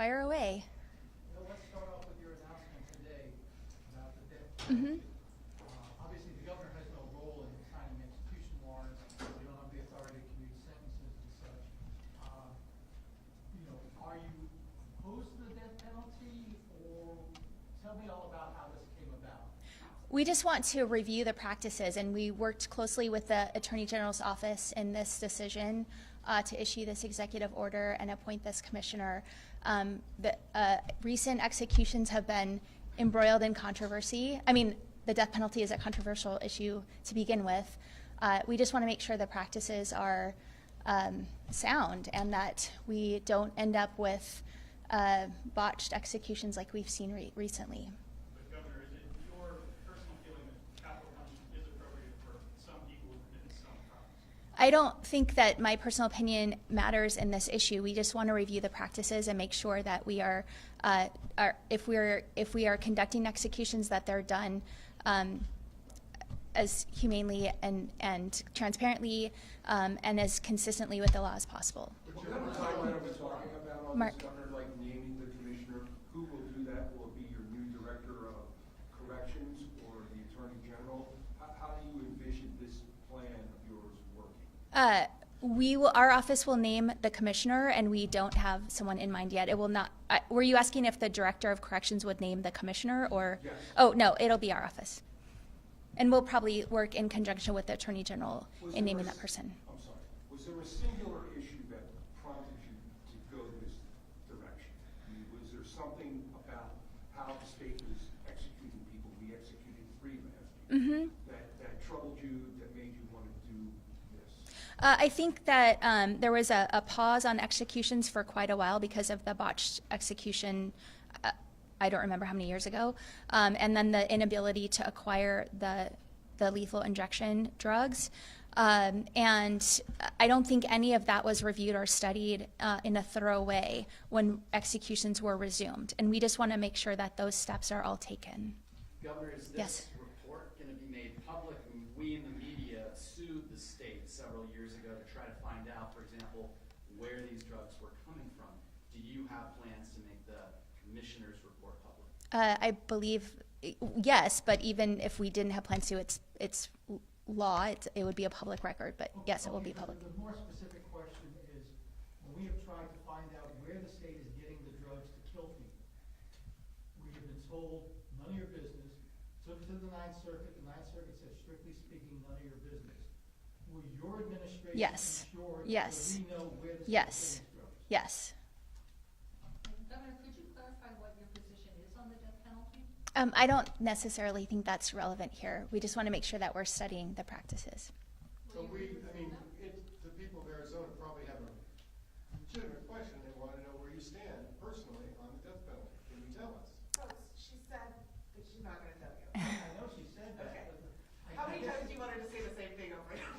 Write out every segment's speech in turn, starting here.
Fire away. Well, let's start off with your announcement today about the death Mm-hmm. penalty. Obviously, the governor has no role in signing execution warrants. You don't have the authority to commute sentences and such. Are you opposed to the death penalty, or tell me all about how this came about? We just want to review the practices, and we worked closely with the Attorney General's office in this decision to issue this executive order and appoint this commissioner. The recent executions have been embroiled in controversy. I mean, the death penalty is a controversial issue to begin with. We just want to make sure the practices are sound and that we don't end up with botched executions like we've seen recently. But Governor, is it your personal feeling that capital punishment is appropriate for some people who commit some crimes? I don't think that my personal opinion matters in this issue. We just want to review the practices and make sure that we are if we are conducting executions, that they're done as humanely and transparently and as consistently with the law as possible. What kind of timeline are we talking about on Mark. this, Governor, like naming the commissioner? Who will do that? Will it be your new director of corrections or the attorney general? How do you envision this plan of yours working? Our office will name the commissioner, and we don't have someone in mind yet. It will not. Were you asking if the director of corrections would name the commissioner, or? Yes. Oh no, it'll be our office, and we'll probably work in conjunction with the attorney general in naming that person. I'm sorry. Was there a singular issue that prompted you to go this direction? I mean, was there something about how the state was executing people? We executed 3 last year. Mm-hmm. That troubled you, that made you want to do this? I think that there was a pause on executions for quite a while because of the botched execution. I don't remember how many years ago, and then the inability to acquire the lethal injection drugs. And I don't think any of that was reviewed or studied in a thorough way when executions were resumed. And we just want to make sure that those steps are all taken. Governor, is this Yes. report going to be made public? I mean, we in the media sued the state several years ago to try to find out, for example, where these drugs were coming from. Do you have plans to make the commissioner's report public? I believe yes, but even if we didn't have plans to, it's law. It would be a public record, but yes, it will be public. The more specific question is, when we have tried to find out where the state is getting the drugs to kill people, we have been told, none of your business. Took it to the Ninth Circuit. The Ninth Circuit said, strictly speaking, none of your business. Will your administration Yes. ensure Yes. that we know where the state Yes. is getting drugs? Yes. Governor, could you clarify what your position is on the death penalty? I don't necessarily think that's relevant here. We just want to make sure that we're studying the practices. So the people of Arizona probably have a legitimate question. They want to know where you stand personally on the death penalty. Can you tell us? So she said that she's not going to tell you. I know she said that. Okay. but How many guess- times do you want her to say the same thing over and over?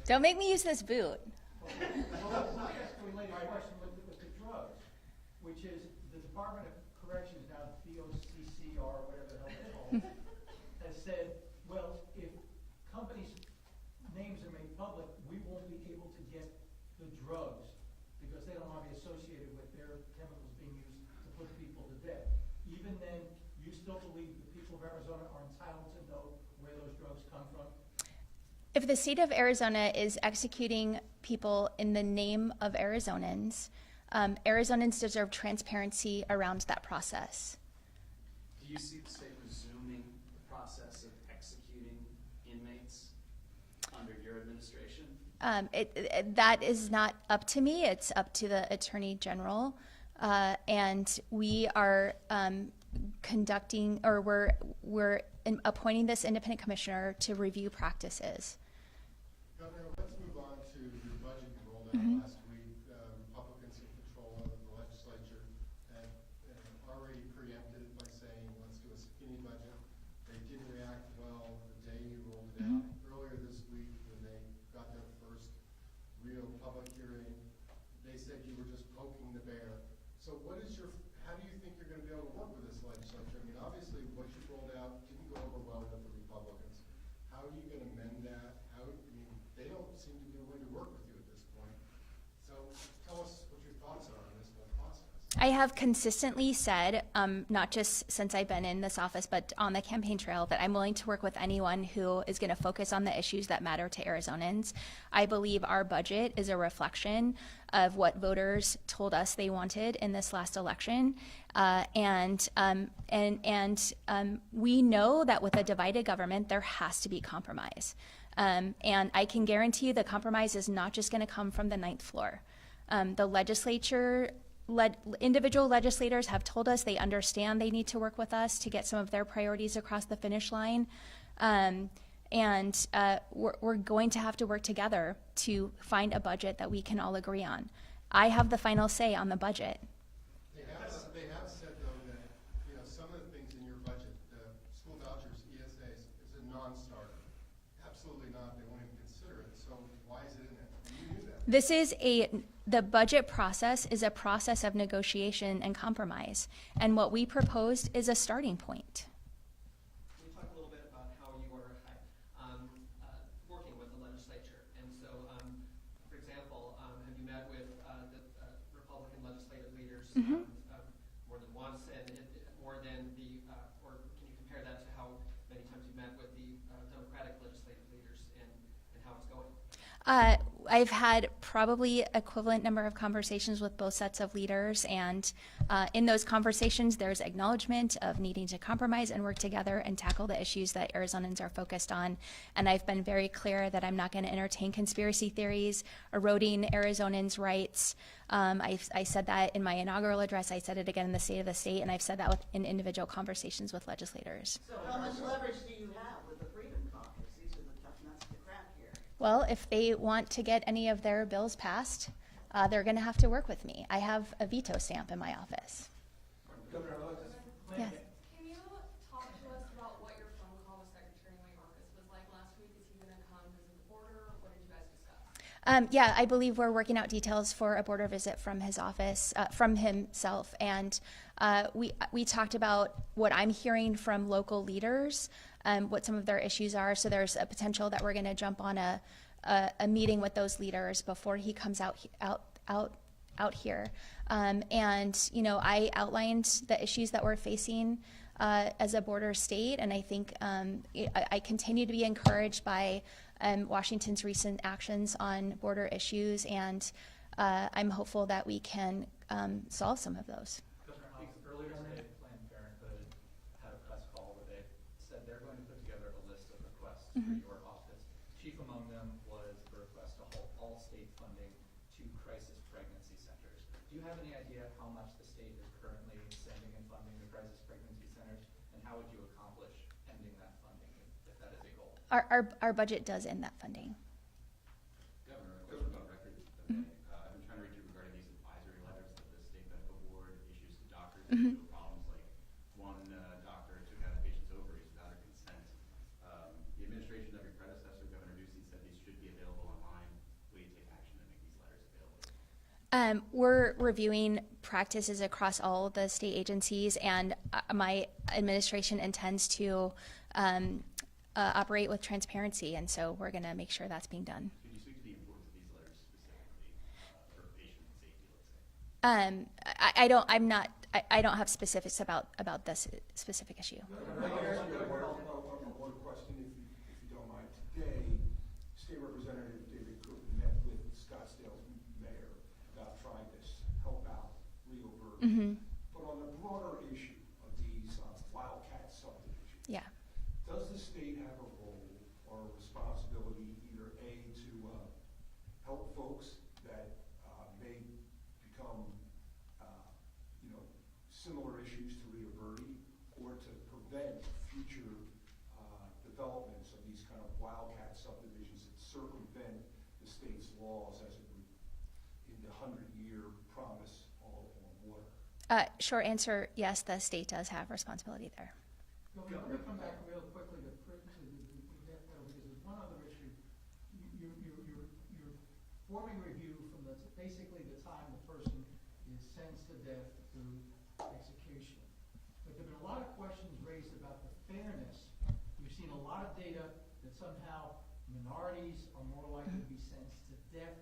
Don't make me use this boot. Well, let me ask a related question with the drugs, which is the Department of Corrections, now DOCCR, whatever the hell it's called, has said, well, if companies' names are made public, we won't be able to get the drugs because they don't want to be associated with their chemicals being used to put people to death. Even then, you still believe the people of Arizona are entitled to know where those drugs come from? If the state of Arizona is executing people in the name of Arizonans, Arizonans deserve transparency around that process. Do you see the state resuming the process of executing inmates under your administration? That is not up to me. It's up to the Attorney General. And we are conducting, or we're appointing this independent commissioner to review practices. Governor, let's move on to your budget you rolled out last week. Republicans in control of the legislature and already preempted it by saying, let's do a skinny budget. They didn't react well the day you rolled it out. Earlier this week, when they got their first real public hearing, they said you were just poking the bear. So how do you think you're going to be able to work with this legislature? I mean, obviously, what you rolled out didn't go over well with the Republicans. How are you going to mend that? They don't seem to be willing to work with you at this point. I have consistently said, not just since I've been in this office, but on the campaign trail, that I'm willing to work with anyone who is going to focus on the issues that matter to Arizonans. I believe our budget is a reflection of what voters told us they wanted in this last election. And we know that with a divided government, there has to be compromise. And I can guarantee you the compromise is not just going to come from the ninth floor. The legislature, individual legislators have told us they understand they need to work with us to get some of their priorities across the finish line. We're going to have to work together to find a budget that we can all agree on. I have the final say on the budget. They have said, though, that, you know, some of the things in your budget, the school vouchers, ESAs, is a non-starter. Absolutely not. They won't even consider it. So why is it in there? You knew that. The budget process is a process of negotiation and compromise. And what we proposed is a starting point. Can you talk a little bit about how you are working with the legislature? And so, for example, have you met with the Republican legislative leaders more than once, and more than or can you compare that to how many times you met with the Democratic legislative leaders and how it's going? I've had probably equivalent number of conversations with both sets of leaders, and in those conversations there's acknowledgement of needing to compromise and work together and tackle the issues that Arizonans are focused on. And I've been very clear that I'm not going to entertain conspiracy theories eroding Arizonans' rights. I said that in my inaugural address. I said it again in the State of the State, and I've said that in individual conversations with legislators. So how much leverage do you have with the Freedom Caucus? These are the tough nuts to crack here. Well, if they want to get any of their bills passed, they're going to have to work with me. I have a veto stamp in my office. Governor Alexis. Yes. Can you talk to us about what your phone call with Secretary Mayorkas was like last week? Is he going to come visit the border? What did you guys discuss? Yeah, I believe we're working out details for a border visit from his office, from himself. And we talked about what I'm hearing from local leaders, what some of their issues are. So there's a potential that we're going to jump on a meeting with those leaders before he comes out here. And you know, I outlined the issues that we're facing as a border state, and I think I continue to be encouraged by Washington's recent actions on border issues, and I'm hopeful that we can solve some of those. Governor Hobbs, earlier today, Planned Parenthood had a press call where they said they're going to put together a list of requests for your office. Chief among them was the request to halt all state funding to crisis pregnancy centers. Do you have any idea how much the state is currently sending and funding the crisis pregnancy centers, and how would you accomplish ending that funding if that is a goal? Our budget does end that funding. Governor, a question about record of May. I've been trying to reach you regarding these advisory letters that the state medical board issues to doctors due to problems like one doctor took out a patient's ovaries without her consent. The administration of your predecessor, Governor Ducey, said these should be available online. Will you take action to make these letters available? We're reviewing practices across all of the state agencies, and my administration intends to operate with transparency, and so we're going to make sure that's being done. Could you speak to the importance of these letters specifically for patient safety, let's say? I don't have specifics about this specific issue. I'd like to ask you one question, if you don't mind. Today, State Representative David Cook met with Scottsdale's mayor about trying to help out Leo Berger. But on the broader issue of these wildcat subdivisions, Yeah. does the state have a role or a responsibility, either A, to help folks that may become, similar issues to Leo Berger, or to prevent future developments of these kind of wildcat subdivisions that circumvent the state's laws as it would in the 100-year promise all on water? Short answer, yes, the state does have responsibility there. Let me come back real quickly to death penalty, because there's one other issue. You're forming review from basically the time the person is sentenced to death to execution. But there have been a lot of questions raised about the fairness. We've seen a lot of data that somehow minorities are more likely to be sentenced to death,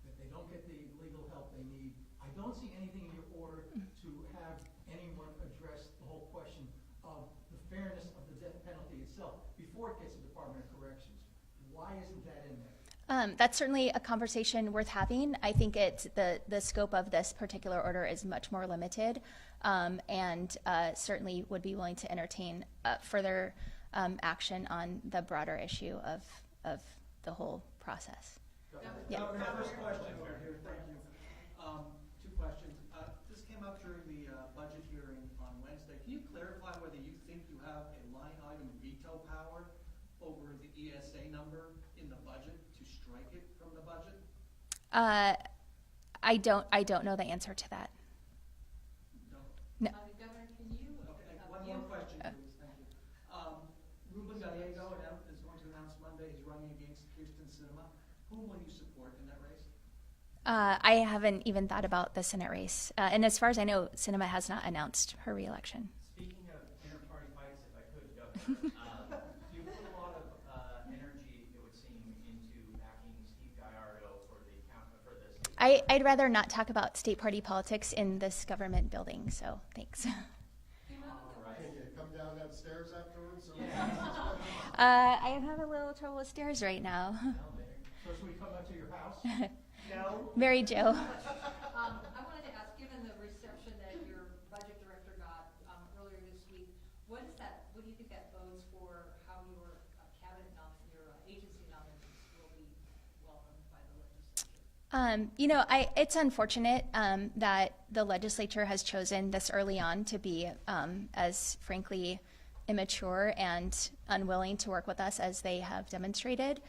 that they don't get the legal help they need. I don't see anything in your That's certainly a conversation worth having. I think the scope of this particular order is much more limited, and certainly would be willing to entertain further action on the broader issue of the whole process. Yeah. First question over here, thank you. Two questions. This came up during the budget hearing on Wednesday. Can you clarify whether you think you have a line item veto power over the ESA number in the budget to strike it from the budget? I don't know the answer to that. No. Governor, can you? Okay, one more question, please, thank you. Ruben Gallego is going to announce Monday he's running against Houston Cinema. Whom will you support in that race? I haven't even thought about the Senate race. And as far as I know, Sinema has not announced her reelection. Speaking of inter-party fights, if I could, Governor, you put a lot of energy, it would seem, into backing Steve Gallardo for the state. I'd rather not talk about state party politics in this government building, so thanks. Can you come down that stairs afterwards? I have a little trouble with stairs right now. So should we come up to your house? No? Mary Jo. I wanted to ask, given the reception that your budget director got earlier this week, what do you think that bodes for how your agency nominees will be welcomed by the legislature? It's unfortunate that the legislature has chosen this early on to be as frankly immature and unwilling to work with us as they have demonstrated.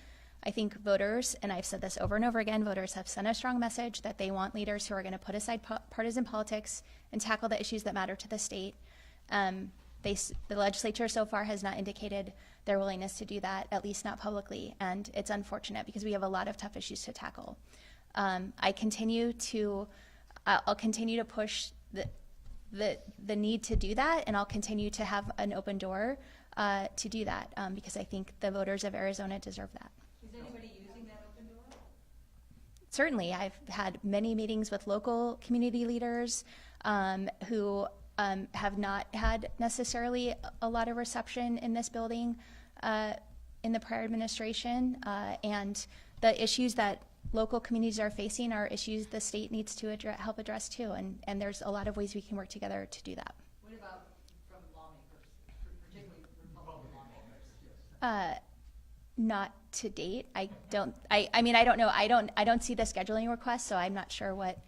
I think voters, and I've said this over and over again, voters have sent a strong message that they want leaders who are going to put aside partisan politics and tackle the issues that matter to the state. The legislature so far has not indicated their willingness to do that, at least not publicly, and it's unfortunate because we have a lot of tough issues to tackle. I'll continue to push the need to do that, and I'll continue to have an open door to do that because I think the voters of Arizona deserve that. Is anybody using that open door? Certainly, I've had many meetings with local community leaders who have not had necessarily a lot of reception in this building in the prior administration, and the issues that local communities are facing are issues the state needs to help address too, and there's a lot of ways we can work together to do that. What about from lawmakers, particularly Republican lawmakers? Not to date. I don't know. I don't see the scheduling request, so I'm not sure what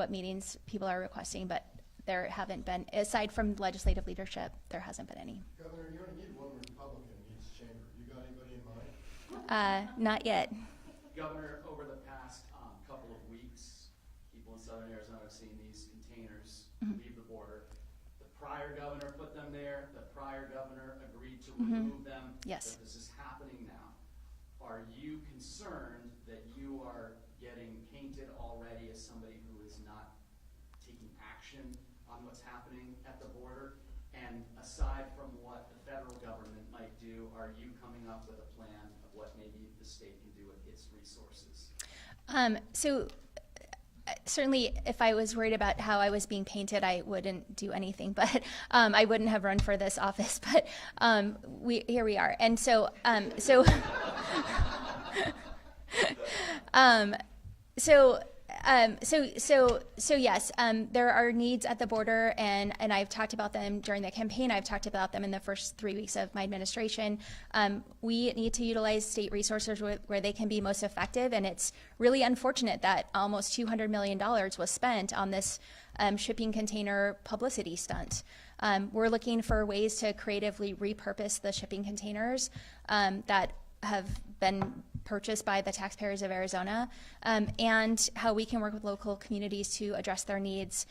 meetings people are requesting, but there haven't been, aside from legislative leadership, there hasn't been any. Governor, you only need one Republican in each chamber. You got anybody in mind? Not yet. Governor, over the past couple of weeks, people in southern Arizona have seen these containers leave the border. The prior governor put them there. The prior governor agreed to remove them. Yes. But this is happening now. Are you concerned that you are getting painted already as somebody who is not taking action on what's happening at the border? And aside from what the federal government might do, are you coming up with a plan of what maybe the state can do with its resources? Certainly, if I was worried about how I was being painted, I wouldn't do anything. But I wouldn't have run for this office. But here we are, and so yes, there are needs at the border, and I've talked about them during the campaign. I've talked about them in the first 3 weeks of my administration. We need to utilize state resources where they can be most effective, and it's really unfortunate that almost $200 million was spent on this shipping container publicity stunt. We're looking for ways to creatively repurpose the shipping containers that have been purchased by the taxpayers of Arizona, and how we can work with local communities to address their needs,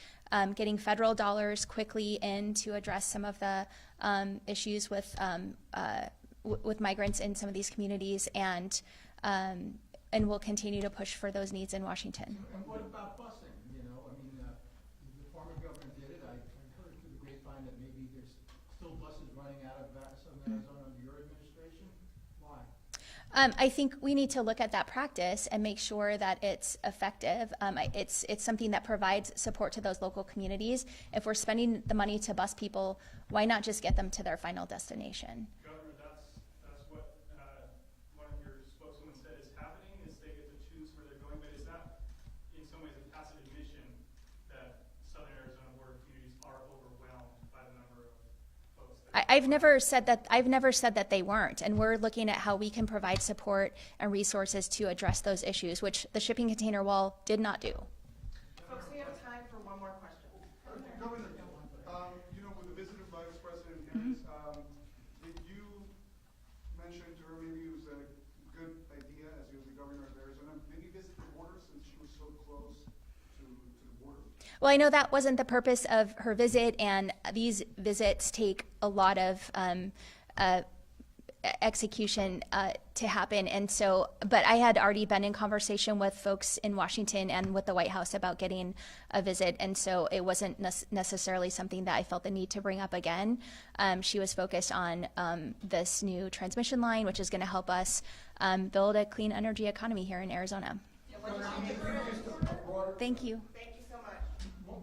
getting federal dollars quickly in to address some of the issues with migrants in some of these communities, and we'll continue to push for those needs in Washington. And what about busing? The former governor did it. I heard through the grapevine that maybe there's still buses running out of Southern Arizona under your administration. Why? I think we need to look at that practice and make sure that it's effective. It's something that provides support to those local communities. If we're spending the money to bus people, why not just get them to their final destination? Governor, that's what one of your spokeswomen said is happening, is they I've never said that. I've never said that they weren't, and we're looking at how we can provide support and resources to address those issues, which the shipping container wall did not do. Folks, we have time for one more question. Governor, you know, with the visit of Vice President Harris, did you mention to her maybe it was a good idea, as he was the governor of Arizona, maybe visit the border since she was so close to the border? Well, I know that wasn't the purpose of her visit, and these visits take a lot of execution to happen. And so, but I had already been in conversation with folks in Washington and with the White House about getting a visit. And so it wasn't necessarily something that I felt the need to bring up again. She was focused on this new transmission line, which is going to help us build a clean energy economy here in Arizona. Governor, can you do just a broader? Thank you. Thank you so much.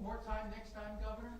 More time next time, Governor?